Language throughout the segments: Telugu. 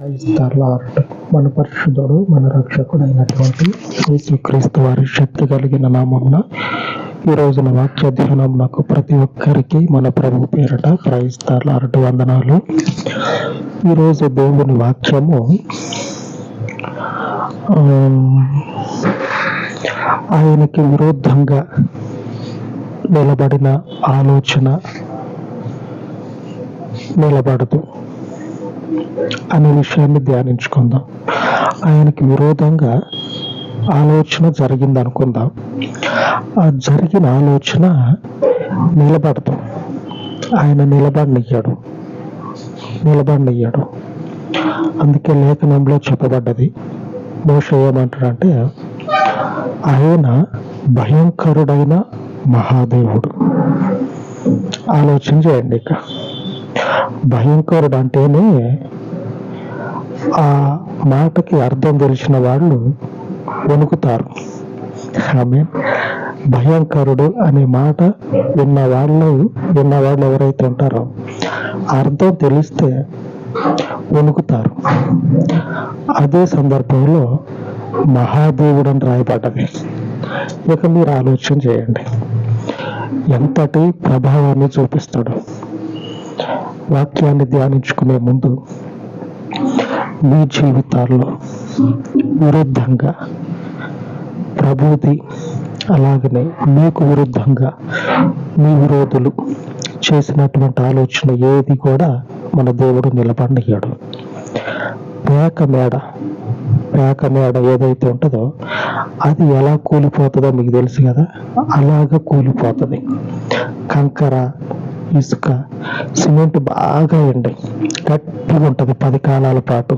క్రైస్తలార్డ్ మన పరిశుద్ధుడు మన రక్షకుడైనటువంటి యేసుక్రీస్తు వారి శక్తి కలిగిన నామమున ఈ రోజున వాక్య ధ్యానమునకు ప్రతి ఒక్కరికి మన ప్రభు పేరట క్రైస్తలార్డ్ వందనాలు. ఈరోజు దేవుని వాక్యము ఆయనకి విరుద్ధంగా నిలబడిన ఆలోచన నిలబడదు అనే విషయాన్ని ధ్యానించుకుందాం. ఆయనకి విరోధంగా ఆలోచన జరిగింది అనుకుందాం. ఆ జరిగిన ఆలోచన నిలబడదు. ఆయన నిలబడనియ్యాడు. అందుకే లేఖనంలో చెప్పబడ్డది. మోషే ఏమంటాడంటే, ఆయన భయంకరుడైన మహాదేవుడు. ఆలోచన చేయండి. ఇక భయంకరుడు అంటేనే ఆ మాటకి అర్థం తెలిసిన వాళ్ళు వణుకుతారు. ఆమె భయంకరుడు అనే మాట విన్నవాళ్ళు ఎవరైతే ఉంటారో అర్థం తెలిస్తే వణుకుతారు. అదే సందర్భంలో మహాదేవుడు అని రాయబడ్డది. ఇక మీరు ఆలోచన చేయండి, ఎంతటి ప్రభావాన్ని చూపిస్తాడు. వాక్యాన్ని ధ్యానించుకునే ముందు మీ జీవితాల్లో విరుద్ధంగా ప్రభువుది, అలాగనే మీకు విరుద్ధంగా మీ విరోధులు చేసినటువంటి ఆలోచన ఏది కూడా మన దేవుడు నిలబడనియ్యాడు. పేక మేడ ఏదైతే ఉంటుందో అది ఎలా కూలిపోతుందో మీకు తెలుసు కదా. అలాగా కూలిపోతుంది. కంకర, ఇసుక, సిమెంట్ బాగా ఎండి గట్టిగా ఉంటుంది 10 కాలాల పాటు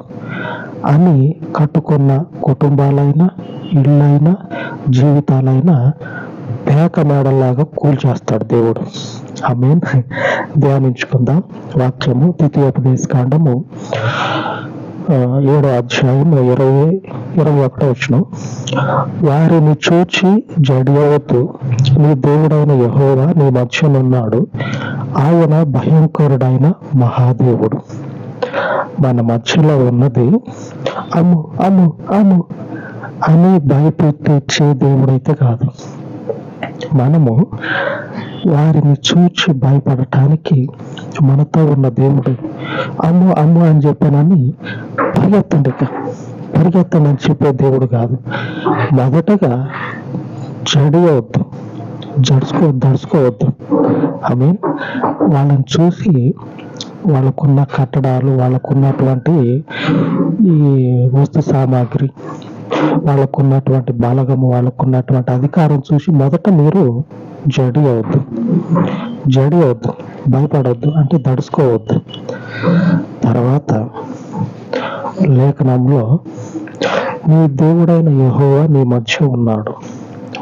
అని కట్టుకున్న కుటుంబాలైనా, ఇళ్ళైనా, జీవితాలైనా పేక మేడల్లాగా కూల్చేస్తాడు దేవుడు. ఆమేన్. ధ్యానించుకుందాం వాక్యము. ద్వితీయోపదేశకాండము 7వ అధ్యాయం 21వ వచనం. వారిని చూచి జడియవద్దు, నీ దేవుడైన యెహోవా నీ మధ్యనున్నాడు, ఆయన భయంకరుడైన మహాదేవుడు. మన మధ్యలో ఉన్నది అమ్ము అమ్ము అమ్ము అని భయపెట్టించే దేవుడైతే కాదు. మనము వారిని చూచి భయపడటానికి మనతో ఉన్న దేవుడు అమ్ము అమ్ము అని చెప్పానని పరిగెత్తండి అని చెప్పే దేవుడు కాదు. మొదటగా జడియవద్దు, దడుచుకోవద్దు. వాళ్ళని చూసి వాళ్ళకున్న కట్టడాలు, వాళ్ళకున్నటువంటి ఈ వస్తు సామాగ్రి, వాళ్ళకున్నటువంటి బలగము, వాళ్ళకున్నటువంటి అధికారం చూసి మొదట మీరు జడియవద్దు, భయపడవద్దు, అంటే దడుచుకోవద్దు. తర్వాత లేఖనంలో నీ దేవుడైన యెహోవా నీ మధ్య ఉన్నాడు.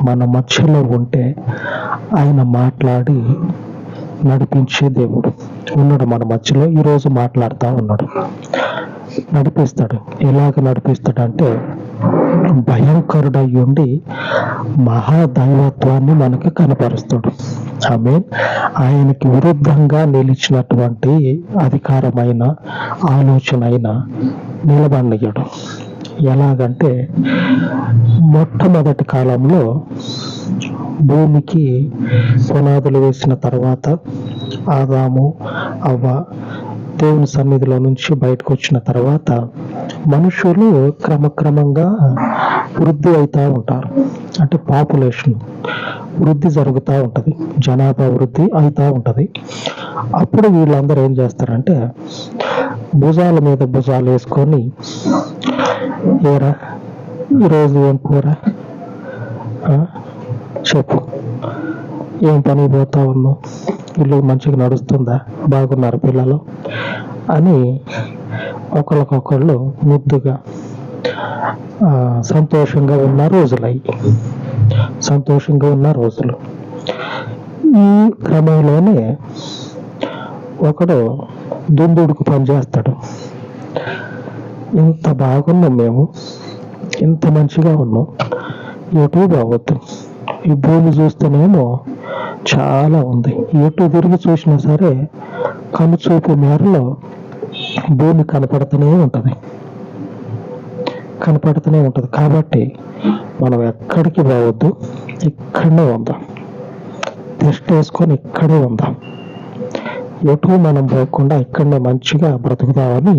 మన మధ్యలో ఉంటే ఆయన మాట్లాడి నడిపించే దేవుడు ఉన్నాడు. మన మధ్యలో ఈరోజు మాట్లాడుతూ ఉన్నాడు, నడిపిస్తాడు. ఎలాగ నడిపిస్తాడంటే భయంకరుడై ఉండి మహాదైవత్వాన్ని మనకు కనపరుస్తాడు. ఆమేన్. ఆయనకి విరుద్ధంగా నిలిచినటువంటి అధికారమైన ఆలోచన అయినా నిలబడనియ్యడు. ఎలాగంటే మొట్టమొదటి కాలంలో భూమికి పునాదులు వేసిన తర్వాత ఆదాము, అవ్వ దేవుని సన్నిధిలో నుంచి బయటకు వచ్చిన తర్వాత మనుషులు క్రమక్రమంగా వృద్ధి అవుతూ ఉంటారు. అంటే పాపులేషన్ వృద్ధి జరుగుతూ ఉంటుంది, జనాభా వృద్ధి అవుతూ ఉంటుంది. అప్పుడు వీళ్ళందరూ ఏం చేస్తారంటే భుజాల మీద భుజాలు వేసుకొని, ఏరా ఈరోజు ఏం కూర, చెప్పు, ఏం పని పోతా ఉన్నావు, ఇల్లు మంచిగా నడుస్తుందా, బాగున్నారు పిల్లలు అని ఒకళ్ళకొకళ్ళు ముద్దుగా సంతోషంగా ఉన్న రోజులు. ఈ క్రమంలోనే ఒకడు దుందుడుకు పనిచేస్తాడు. ఇంత బాగున్నాం మేము, ఇంత మంచిగా ఉన్నాం, ఎటు బాగొద్దు. ఈ భూమి చూస్తేనేమో చాలా ఉంది, ఎటు తిరిగి చూసినా సరే కనుచూపు మేరలో భూమి కనపడుతూనే ఉంటుంది. కాబట్టి మనం ఎక్కడికి పోవద్దు, ఇక్కడనే ఉందాం. టెస్ట్ వేసుకొని ఇక్కడే ఉందాం. ఎటు మనం పోకుండా ఇక్కడనే మంచిగా బ్రతుకుదామని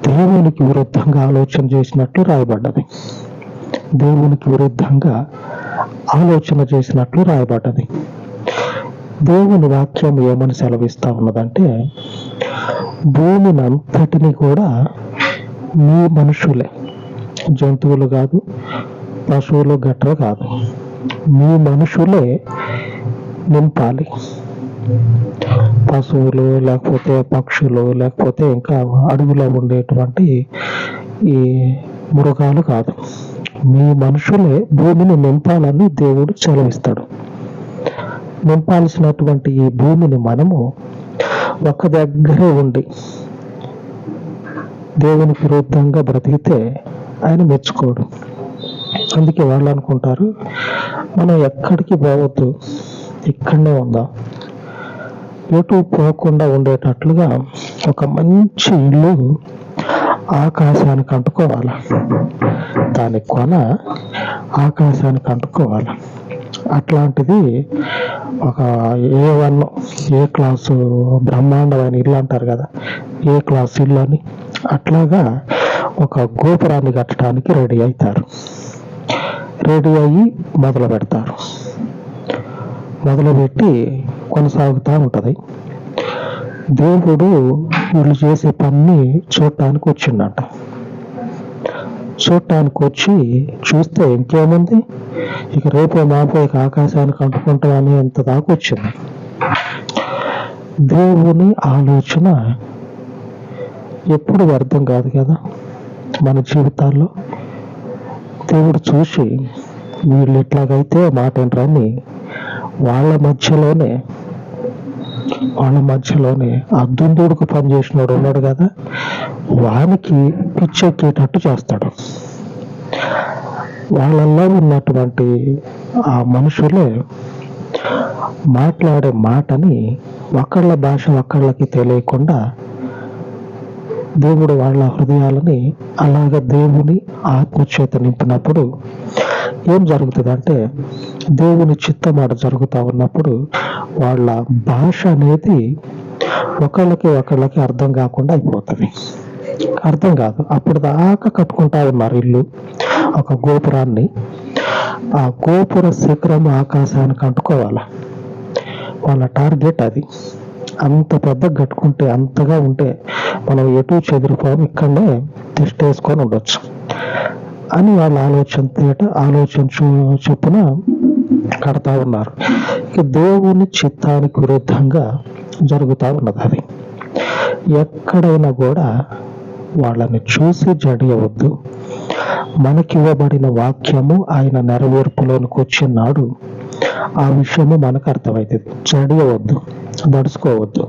దేవునికి విరుద్ధంగా ఆలోచన చేసినట్లు రాయబడ్డది. దేవునికి విరుద్ధంగా ఆలోచన చేసినట్లు రాయబడ్డది. దేవుని వాక్యం ఏమని సెలవిస్తా ఉన్నదంటే, భూమిని అంతటిని కూడా మీ మనుషులే, జంతువులు కాదు, పశువులు గట్ర కాదు, మీ మనుషులే నింపాలి. పశువులు లేకపోతే పక్షులు లేకపోతే ఇంకా అడవిలో ఉండేటువంటి ఈ మృగాలు కాదు, మీ మనుషులే భూమిని నింపాలని దేవుడు సెలవిస్తాడు. నింపాల్సినటువంటి ఈ భూమిని మనము ఒక దగ్గరే ఉండి దేవునికి విరుద్ధంగా బ్రతికితే ఆయన మెచ్చుకోడు. అందుకే వాళ్ళు అనుకుంటారు, మనం ఎక్కడికి పోవద్దు, ఇక్కడనే ఉందాం. ఎటు పోకుండా ఉండేటట్లుగా ఒక మంచి ఇల్లు ఆకాశానికి అంటుకోవాలి, దాని కొన ఆకాశానికి అంటుకోవాలి. అట్లాంటిది ఒక ఏ క్లాసు బ్రహ్మాండమైన ఇల్లు అంటారు కదా, ఏ క్లాస్ ఇల్లు అని, అట్లాగా ఒక గోపురాన్ని కట్టడానికి రెడీ అవుతారు. రెడీ అయ్యి మొదలు పెడతారు. మొదలుపెట్టి కొనసాగుతూ ఉంటుంది. దేవుడు వీళ్ళు చేసే పని చూడటానికి వచ్చిండట. చూడటానికి వచ్చి చూస్తే ఇంకేముంది, ఇక రేపో మాపో ఇక ఆకాశానికి అంటుకుంటాం అని ఎంత దాకా వచ్చింది. దేవుని ఆలోచన ఎప్పుడు వ్యర్థం కాదు కదా మన జీవితాల్లో. దేవుడు చూసి వీళ్ళు ఎట్లాగైతే మాట ఏంటని వాళ్ళ మధ్యలోనే ఆ దుందుడుకు పని చేసినోడు ఉన్నాడు కదా, వానికి పిచ్చెక్కేటట్టు చేస్తాడు. వాళ్ళల్లో ఉన్నటువంటి ఆ మనుషులే మాట్లాడే మాటని ఒకళ్ళ భాష ఒకళ్ళకి తెలియకుండా దేవుడు వాళ్ళ హృదయాలని అలాగ దేవుని ఆత్మచేత నింపినప్పుడు ఏం జరుగుతుందంటే, దేవుని చిత్తమాట జరుగుతూ ఉన్నప్పుడు వాళ్ళ భాష అనేది ఒకళ్ళకి అర్థం కాకుండా అయిపోతుంది. అర్థం కాదు. అప్పుడు దాకా కట్టుకుంటా ఉన్నారు ఇల్లు, ఒక గోపురాన్ని. ఆ గోపుర శిఖరం ఆకాశానికి అంటుకోవాలి. వాళ్ళ టార్గెట్ అది. అంత పెద్ద కట్టుకుంటే, అంతగా ఉంటే మనం ఎటు చెదిరిపోం, ఇక్కడనే టెస్ట్ వేసుకొని ఉండొచ్చు అని వాళ్ళ ఆలోచన చొప్పున కడతా ఉన్నారు. ఇక దేవుని చిత్తానికి విరుద్ధంగా జరుగుతూ ఉన్నది అది. ఎక్కడైనా కూడా వాళ్ళని చూసి జడియవద్దు. మనకివ్వబడిన వాక్యము ఆయన నెరవేర్పులోనికి వచ్చినాడు ఆ విషయము మనకు అర్థమవుతుంది. జడియవద్దు, దడుచుకోవద్దు.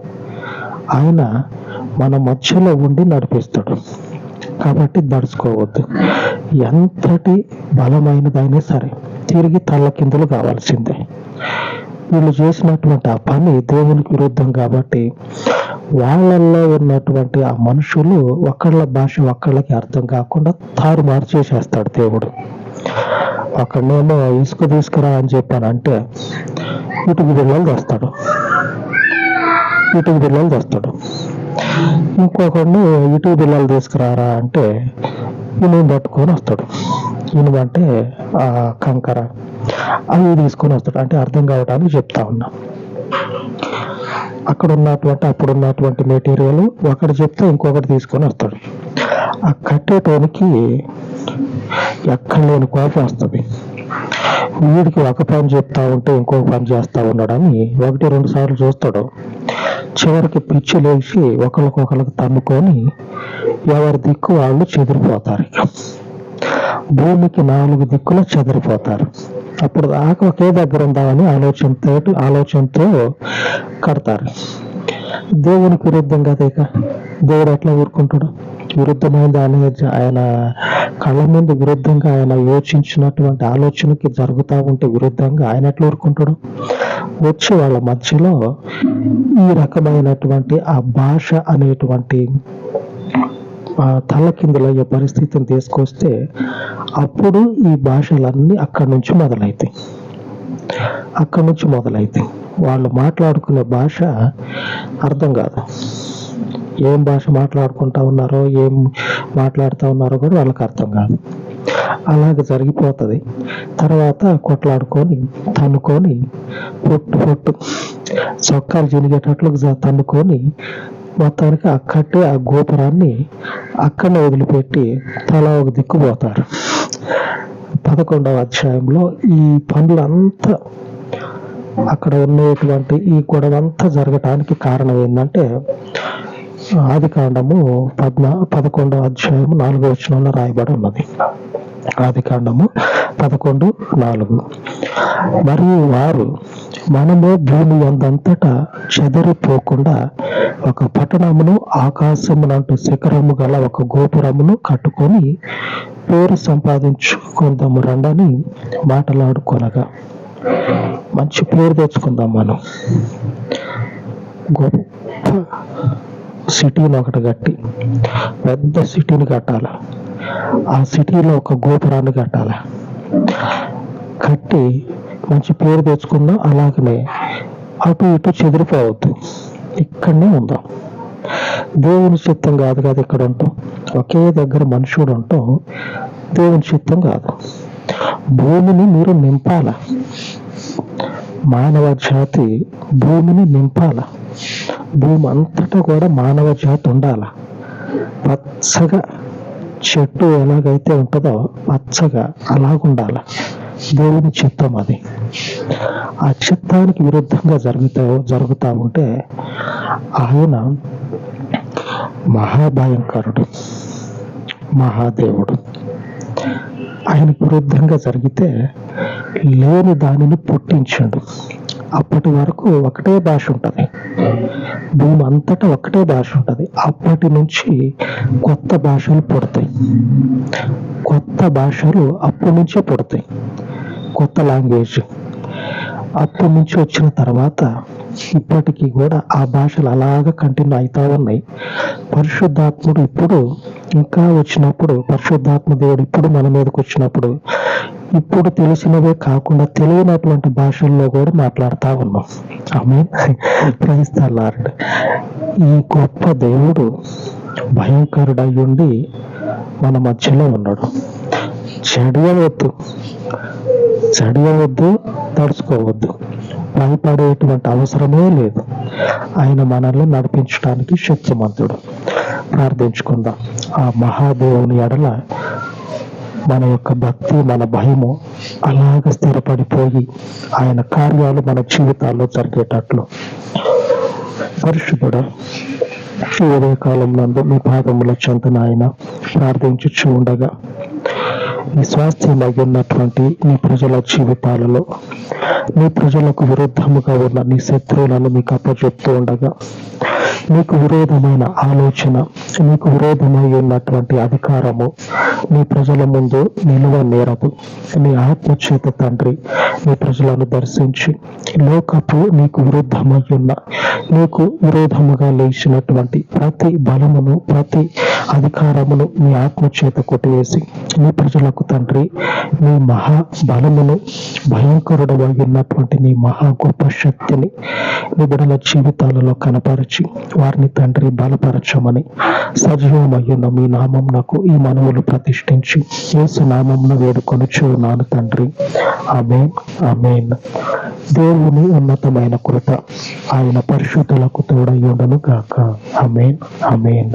ఆయన మన మధ్యలో ఉండి నడిపిస్తాడు కాబట్టి దడుచుకోవద్దు. ఎంతటి బలమైనదైనా సరే తిరిగి తల్లకిందులు కావాల్సిందే. వీళ్ళు చేసినటువంటి ఆ పని దేవునికి విరుద్ధం కాబట్టి వాళ్ళల్లో ఉన్నటువంటి ఆ మనుషులు ఒకళ్ళ భాష ఒకళ్ళకి అర్థం కాకుండా తారుమారు చేసేస్తాడు దేవుడు. ఒకడేమో ఇసుక తీసుకురా అని చెప్పానంటే ఇటుక బిళ్ళలు తెస్తాడు. ఇంకొకడిని ఇటుక బిళ్ళలు తీసుకురారా అంటే ఇనుము పట్టుకొని వస్తాడు. ఇనుము అంటే ఆ కంకర అవి తీసుకొని వస్తాడు. అంటే అర్థం కావడానికి చెప్తా ఉన్నా. అప్పుడున్నటువంటి మెటీరియల్ ఒకటి చెప్తే ఇంకొకటి తీసుకొని వస్తాడు. ఆ కట్టేటోనికి ఎక్కడ లేని కోపం వస్తుంది. వీడికి ఒక పని చెప్తా ఉంటే ఇంకొక పని చేస్తా ఉన్నాడని 1-2 సార్లు చూస్తాడు. చివరికి పిచ్చి లేచి ఒకరికొకరికి తన్నుకొని ఎవరి దిక్కు వాళ్ళు చెదిరిపోతారు. భూమికి 4 దిక్కులు చెదిరిపోతారు. అప్పుడు దాకా ఒకే దగ్గర ఉందామని ఆలోచనతో కడతారు. దేవునికి విరుద్ధం కదా. ఇక దేవుడు ఎట్లా ఊరుకుంటాడు? విరుద్ధమైనది ఆయన కళ్ళ ముందు విరుద్ధంగా ఆయన యోచించినటువంటి ఆలోచనకి జరుగుతూ ఉంటే విరుద్ధంగా ఆయన ఎట్లా ఊరుకుంటాడు? వచ్చి వాళ్ళ మధ్యలో ఈ రకమైనటువంటి ఆ భాష అనేటువంటి తలకిందులయ్యే పరిస్థితిని తీసుకొస్తే అప్పుడు ఈ భాషలన్నీ అక్కడి నుంచి మొదలైతాయి. వాళ్ళు మాట్లాడుకునే భాష అర్థం కాదు. ఏం భాష మాట్లాడుకుంటా ఉన్నారో, ఏం మాట్లాడుతూ ఉన్నారో కూడా వాళ్ళకి అర్థం కాదు. అలాగే జరిగిపోతుంది. తర్వాత కొట్లాడుకొని తన్నుకొని పొట్టు చొక్కాలు చినిగేటట్లు తన్నుకొని మొత్తానికి అక్కడే ఆ గోపురాన్ని అక్కడనే వదిలిపెట్టి తలా ఒక దిక్కుపోతారు. 11వ అధ్యాయంలో ఈ పనులంతా అక్కడ ఉన్నటువంటి ఈ గొడవ అంతా జరగటానికి కారణం ఏంటంటే ఆదికాండము 11వ అధ్యాయము 4వ వచనంలో రాయబడి ఉన్నది. ఆదికాండము 11:4. మరియు వారు మనము భూమి అందంతటా చెదరిపోకుండా ఒక పట్టణమును ఆకాశమునంటూ శిఖరము గల ఒక గోపురమును కట్టుకొని పేరు సంపాదించుకుందాము రండని మాట్లాడుకొనగా. మంచి పేరు తెచ్చుకుందాం మనం. గొప్ప సిటీని ఒకటి కట్టి పెద్ద సిటీని కట్టాల. ఆ సిటీలో ఒక గోపురాన్ని కట్టి మంచి పేరు తెచ్చుకుందాం. అలాగనే అటు ఇటు చెదిరిపోవద్దు, ఇక్కడనే ఉందాం. దేవుని చిత్తం కాదు కదా ఇక్కడ ఉంటాం. ఒకే దగ్గర మనుషుడు ఉంటాం దేవుని చిత్తం కాదు. భూమిని మీరు నింపాల. మానవ జాతి భూమిని నింపాల. భూమి అంతటా కూడా మానవ జాతి ఉండాల. పచ్చగా చెట్టు ఎలాగైతే ఉంటుందో పచ్చగా అలాగుండాల. దేవుని చిత్తం అది. ఆ చిత్తానికి విరుద్ధంగా జరుగుతూ ఉంటే ఆయన మహాభయంకరుడు, మహాదేవుడు. ఆయనకు విరుద్ధంగా జరిగితే లేని దానిని పుట్టించాడు. అప్పటి వరకు ఒకటే భాష ఉంటుంది. భూమి అంతటా ఒకటే భాష ఉంటుంది. అప్పటి నుంచి కొత్త భాషలు పుడతాయి. అప్పటి నుంచే పుడతాయి. కొత్త లాంగ్వేజ్ అప్పటి నుంచి వచ్చిన తర్వాత ఇప్పటికీ కూడా ఆ భాషలు అలాగా కంటిన్యూ అవుతా ఉన్నాయి. పరిశుద్ధాత్ముడు ఇప్పుడు ఇంకా వచ్చినప్పుడు, పరిశుద్ధాత్మ దేవుడు ఇప్పుడు మన మీదకి వచ్చినప్పుడు ఇప్పుడు తెలిసినవే కాకుండా తెలియనటువంటి భాషల్లో కూడా మాట్లాడుతూ ఉన్నాం. ఆమేన్. Praise the Lord. ఈ గొప్ప దేవుడు భయంకరుడయ్యుండి మన మధ్యలో ఉన్నాడు. చడియవద్దు, తడుచుకోవద్దు, భయపడేటువంటి అవసరమే లేదు. ఆయన మనల్ని నడిపించడానికి శక్తిమంతుడు. ప్రార్థించుకుందాం. ఆ మహాదేవుని ఎడల మన యొక్క భక్తి, మన భయము అలాగ స్థిరపడిపోయి ఆయన కార్యాలు మన జీవితాల్లో జరిగేటట్లు. పరిశుద్ధుడా, ఈ ఉదయ కాలం నందు మీ పాదముల చెంతన ఆయన ప్రార్థించుచు ఉండగా ఈ స్వాస్థ్యమై ఉన్నటువంటి నీ ప్రజల జీవితాలలో నీ ప్రజలకు విరుద్ధముగా ఉన్న నీ శత్రువులను మీకు అప్పచెప్తూ ఉండగా నీకు విరోధమైన ఆలోచన, నీకు విరోధమై ఉన్నటువంటి అధికారము నీ ప్రజల ముందు నిలువ నేరదు. నీ ఆత్మచేత తండ్రి నీ ప్రజలను దర్శించి లోకపు నీకు విరుద్ధమై ఉన్న, నీకు విరోధముగా లేచినటువంటి ప్రతి బలమును, ప్రతి అధికారమును నీ ఆత్మచేత కొట్టివేసి నీ ప్రజలకు తండ్రి నీ మహా బలమును, భయంకరుడు ఉన్నటువంటి నీ మహా గొప్ప శక్తిని నీ బిడ్డల జీవితాలలో కనపరిచి వారిని తండ్రి బలపరచమని సజీవమయ్యున్న మీ నామమునకు ఈ మనవులు ప్రతిష్ఠించి యేసు నామమున వేడుకొనుచున్నాను తండ్రి. ఆమేన్, ఆమేన్. దేవుని ఉన్నతమైన కృప ఆయన పరిశుద్ధులకు తోడై ఉండును గాక. ఆమేన్, ఆమేన్.